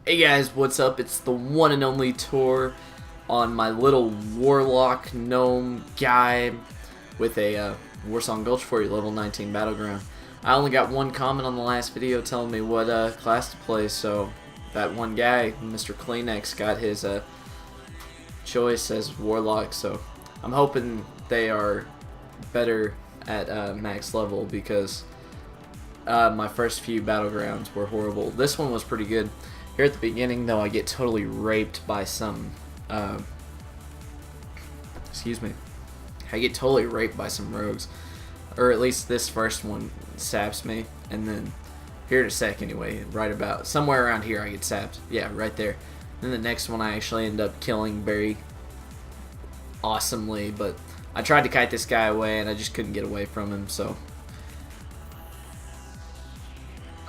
Hey guys, what's up? It's the one and only Tor on my little Warlock gnome guy with a Warsong Gulch for you, level 19 battleground. I only got one comment on the last video telling me what class to play, so that one guy, Mr. Kleenex, got his choice as Warlock, so I'm hoping they are better at max level because my first few battlegrounds were horrible. This one was pretty good. Here at the beginning, though, I get totally raped by some, excuse me, I get totally raped by some rogues, or at least this first one saps me, and then, here in a sec anyway, right about, somewhere around here I get sapped, yeah, right there. Then the next one I actually end up killing very awesomely, but I tried to kite this guy away and I just couldn't get away from him, so.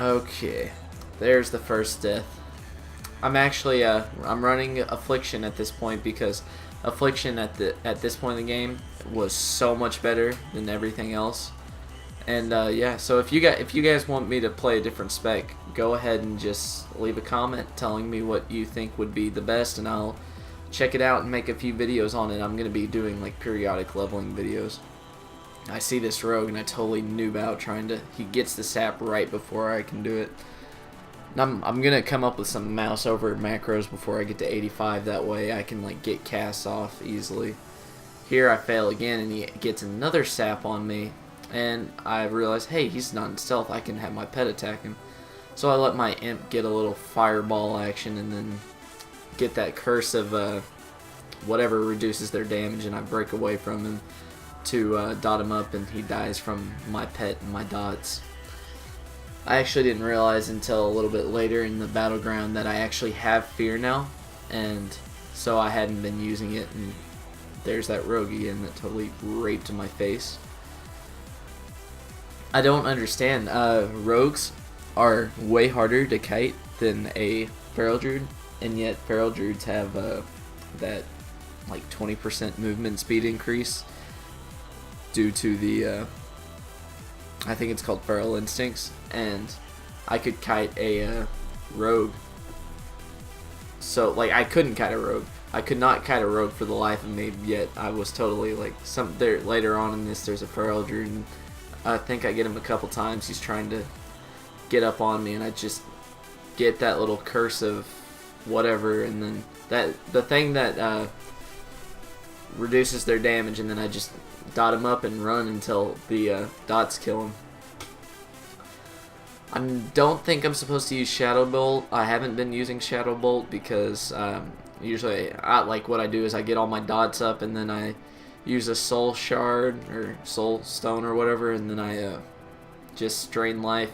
Okay, there's the first death. I'm actually I'm running Affliction at this point because Affliction at this point in the game was so much better than everything else. And yeah, so if you guys want me to play a different spec, go ahead and just leave a comment telling me what you think would be the best, and I'll check it out and make a few videos on it. I'm gonna be doing like periodic leveling videos. I see this rogue and I totally noob out trying to. He gets the sap right before I can do it. I'm gonna come up with some mouse over macros before I get to 85. That way I can like get casts off easily. Here I fail again and he gets another sap on me, and I realize, hey, he's not in stealth. I can have my pet attack him. So I let my imp get a little fireball action and then get that curse of whatever reduces their damage, and I break away from him to dot him up, and he dies from my pet and my dots. I actually didn't realize until a little bit later in the battleground that I actually have fear now, and so I hadn't been using it, and there's that rogue again that totally raped my face. I don't understand. Rogues are way harder to kite than a feral druid, and yet feral druids have that like 20% movement speed increase due to the I think it's called feral instincts, and I could kite a rogue. So like I couldn't kite a rogue. I could not kite a rogue for the life of me, yet I was totally like there later on in this. There's a feral druid, and I think I get him a couple times. He's trying to get up on me, and I just get that little curse of whatever, and then the thing that reduces their damage, and then I just dot him up and run until the dots kill him. I don't think I'm supposed to use Shadow Bolt. I haven't been using Shadow Bolt because usually like what I do is I get all my dots up, and then I use a soul shard or soul stone or whatever, and then I just drain life,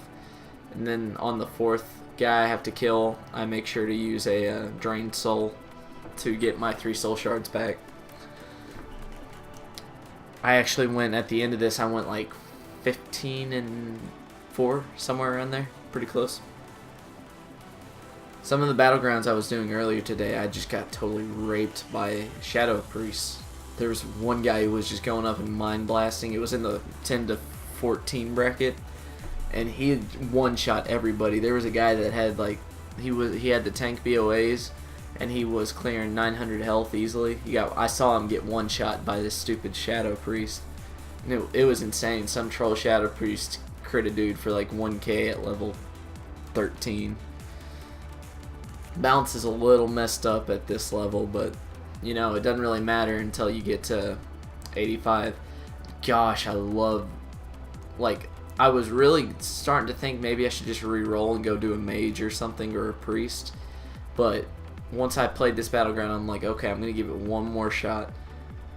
and then on the fourth guy I have to kill, I make sure to use a drained soul to get my 3 soul shards back. I actually went, at the end of this, I went like 15 and 4, somewhere around there, pretty close. Some of the battlegrounds I was doing earlier today, I just got totally raped by shadow priests. There was one guy who was just going up and mind blasting. It was in the 10 to 14 bracket, and he had one-shot everybody. There was a guy that had like, he had the tank BOAs, and he was clearing 900 health easily. I saw him get one shot by this stupid shadow priest. And it was insane. Some troll shadow priest crit a dude for like 1k at level 13. Balance is a little messed up at this level, but you know, it doesn't really matter until you get to 85. Gosh, I love, like, I was really starting to think maybe I should just re-roll and go do a mage or something, or a priest, but once I played this battleground, I'm like, okay, I'm gonna give it one more shot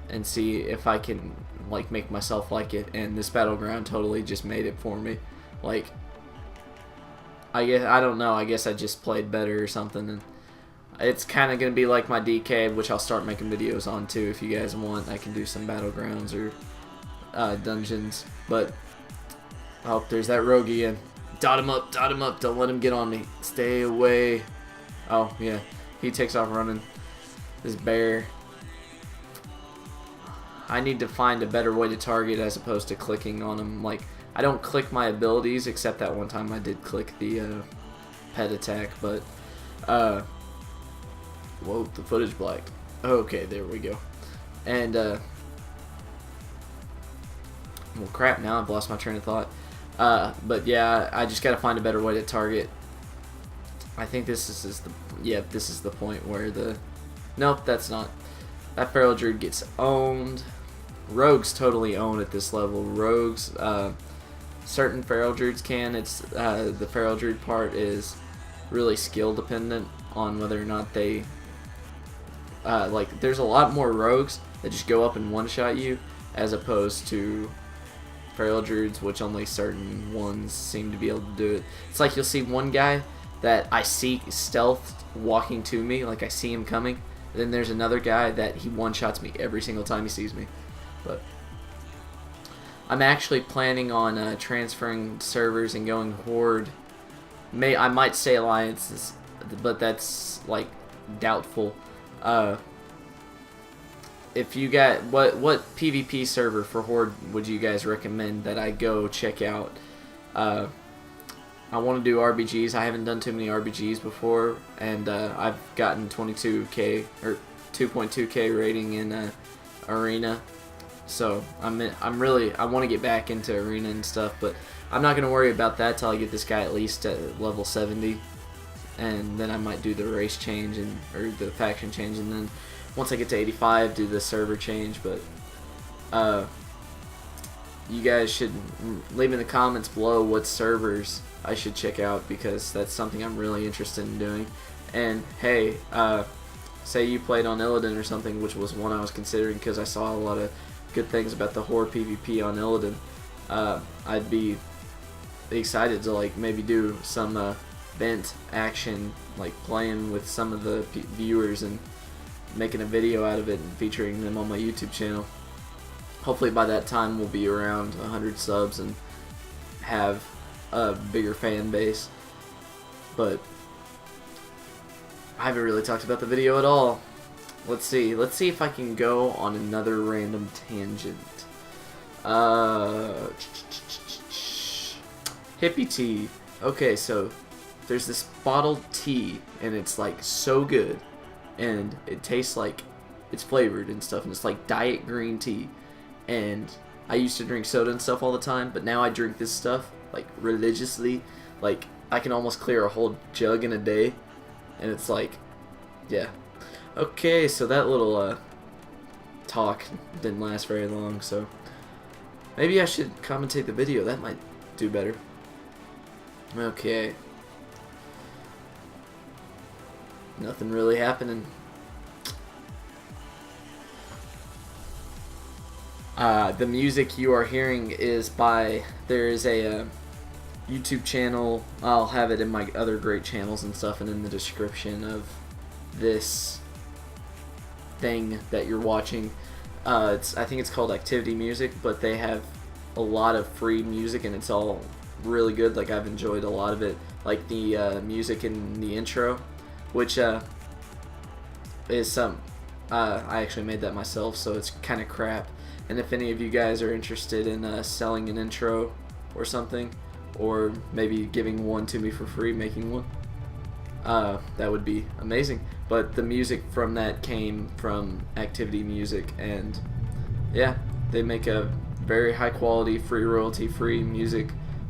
and see if I can like make myself like it. And this battleground totally just made it for me. Like, I don't know. I guess I just played better or something. And it's kind of gonna be like my DK, which I'll start making videos on too. If you guys want, I can do some battlegrounds or dungeons. But oh, there's that rogue again. Dot him up, dot him up. Don't let him get on me. Stay away. Oh yeah. He takes off running. This bear. I need to find a better way to target as opposed to clicking on him. Like, I don't click my abilities, except that one time I did click the pet attack, but Uh, whoa, the footage blacked. Okay, there we go. And well, crap. Now I've lost my train of thought. But yeah, I just gotta find a better way to target. I think this is the this is the point where the nope, that's not. That Feral Druid gets owned. Rogues totally own at this level. Rogues, certain Feral Druids can. It's the Feral Druid part is really skill dependent on whether or not they like. There's a lot more rogues that just go up and one shot you, as opposed to Feral Druids, which only certain ones seem to be able to do it. It's like you'll see one guy that I see stealth walking to me, like I see him coming. And then there's another guy that he one-shots me every single time he sees me. But I'm actually planning on transferring servers and going Horde. I might say Alliances, but that's like doubtful. If you got what PvP server for Horde would you guys recommend that I go check out? I want to do RBGs. I haven't done too many RBGs before, and I've gotten 22k or 2.2k rating in Arena. So I want to get back into Arena and stuff, but I'm not gonna worry about that till I get this guy at least at level 70, and then I might do the race change or the faction change, and then once I get to 85, do the server change. But you guys should leave in the comments below what servers I should check out, because that's something I'm really interested in doing. And hey, say you played on Illidan or something, which was one I was considering because I saw a lot of good things about the Horde PvP on Illidan. I'd be excited to like maybe do some vent action, like playing with some of the viewers and making a video out of it and featuring them on my YouTube channel. Hopefully by that time we'll be around 100 subs and have a bigger fan base. But I haven't really talked about the video at all. Let's see if I can go on another random tangent. Hippie tea. Okay, so there's this bottled tea, and it's like so good, and it tastes like it's flavored and stuff, and it's like diet green tea. And I used to drink soda and stuff all the time, but now I drink this stuff like religiously. Like I can almost clear a whole jug in a day, and it's like, yeah. Okay, so that little talk didn't last very long, so maybe I should commentate the video. That might do better. Okay. Nothing really happening. The music you are hearing is by, there is a YouTube channel. I'll have it in my other great channels and stuff, and in the description of this thing that you're watching. I think it's called Activity Music, but they have a lot of free music, and it's all really good. Like I've enjoyed a lot of it, like the music in the intro, which is some I actually made that myself, so it's kind of crap. And if any of you guys are interested in selling an intro or something, or maybe giving one to me for free, making one, that would be amazing. But the music from that came from Activity Music, and yeah, they make a very high quality, free royalty free music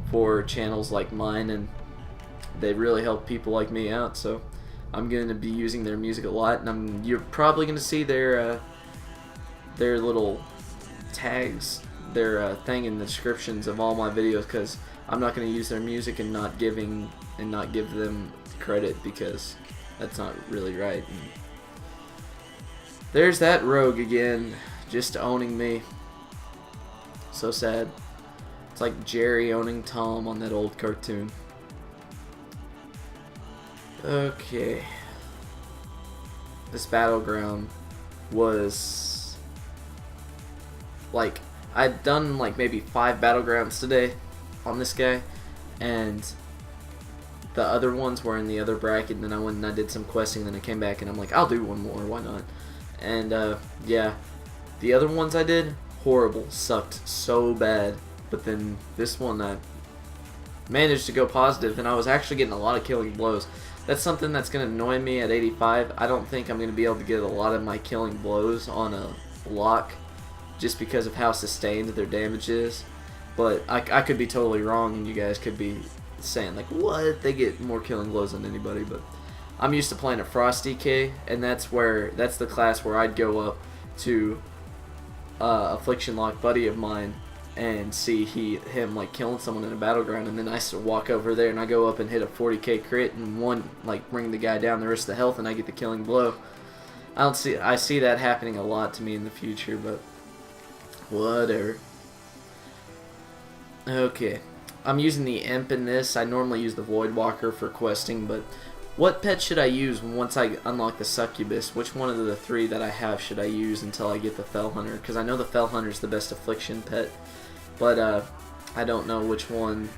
for channels like mine, and they really help people like me out. So I'm going to be using their music a lot, and you're probably going to see their little tags, their thing in the descriptions of all my videos, because I'm not going to use their music and not give them credit, because that's not really right. And there's that rogue again, just owning me. So sad. It's like Jerry owning Tom on that old cartoon. Okay. This battleground was like, I'd done like maybe 5 battlegrounds today on this guy, and the other ones were in the other bracket, and then I went and I did some questing, and then I came back and I'm like, I'll do one more, why not? And yeah, the other ones I did, horrible, sucked so bad, but then this one I managed to go positive, and I was actually getting a lot of killing blows. that's something that's going to annoy me at 85. I don't think I'm going to be able to get a lot of my killing blows on a lock just because of how sustained their damage is. But I could be totally wrong, and you guys could be saying like, what? They get more killing blows than anybody. But I'm used to playing a Frost DK, and that's the class where I'd go up to Affliction lock buddy of mine and see him like killing someone in a battleground, and then I walk over there and I go up and hit a 40k crit and bring the guy down the rest of the health, and I get the killing blow. I see that happening a lot to me in the future, but whatever. Okay, I'm using the imp in this. I normally use the Voidwalker for questing, but what pet should I use once I unlock the Succubus? Which one of the 3 that I have should I use until I get the Fell Hunter? Because I know the Fell Hunter is the best Affliction pet, but I don't know which one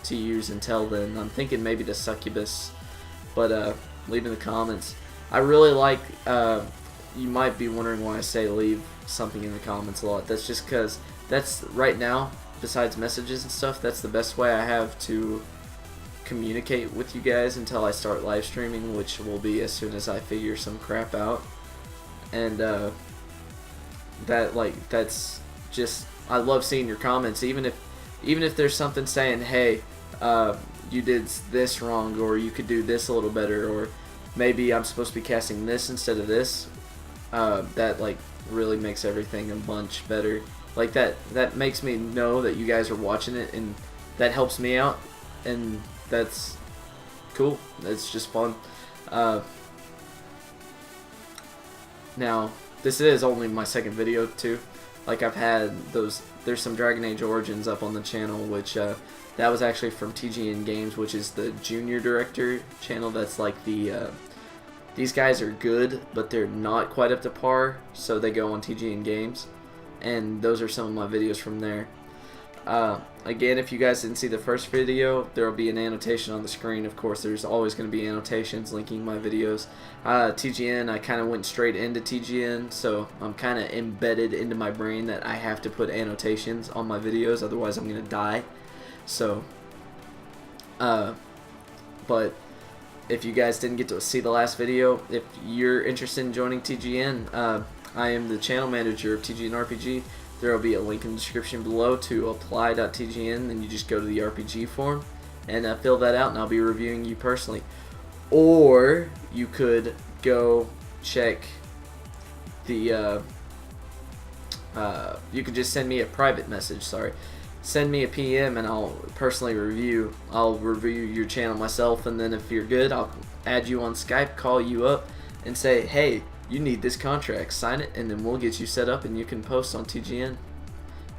to use until then. I'm thinking maybe the Succubus, but leave in the comments. I really like, you might be wondering why I say leave something in the comments a lot. That's just because that's, right now, besides messages and stuff, that's the best way I have to communicate with you guys until I start live streaming, which will be as soon as I figure some crap out. And that's just, I love seeing your comments, even if there's something saying, hey, you did this wrong, or you could do this a little better, or maybe I'm supposed to be casting this instead of this. That like really makes everything a bunch better. Like that makes me know that you guys are watching it, and that helps me out, and that's cool. It's just fun. Now this is only my second video too. Like I've had those. There's some Dragon Age Origins up on the channel, which that was actually from TGN Games, which is the junior director channel. That's like the these guys are good, but they're not quite up to par, so they go on TGN Games. And those are some of my videos from there. Again, if you guys didn't see the first video, there will be an annotation on the screen. Of course, there's always going to be annotations linking my videos. TGN, I kind of went straight into TGN, so I'm kind of embedded into my brain that I have to put annotations on my videos, otherwise I'm going to die. So, but if you guys didn't get to see the last video, if you're interested in joining TGN, I am the channel manager of TGN RPG. There will be a link in the description below to apply.tgn, and you just go to the RPG form and fill that out, and I'll be reviewing you personally. Or you could go check the, you could just send me a private message, send me a PM, and I'll personally review your channel myself, and then if you're good, I'll add you on Skype, call you up, and say, hey, you need this contract, sign it, and then we'll get you set up and you can post on TGN.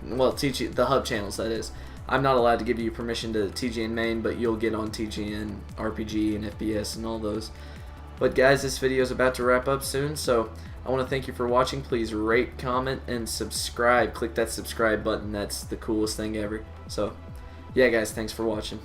Well, the hub channels, that is. I'm not allowed to give you permission to TGN main, but you'll get on TGN RPG and FBS and all those. But guys, this video is about to wrap up soon, so I want to thank you for watching. Please rate, comment, and subscribe. Click that subscribe button. That's the coolest thing ever. So, yeah guys, thanks for watching.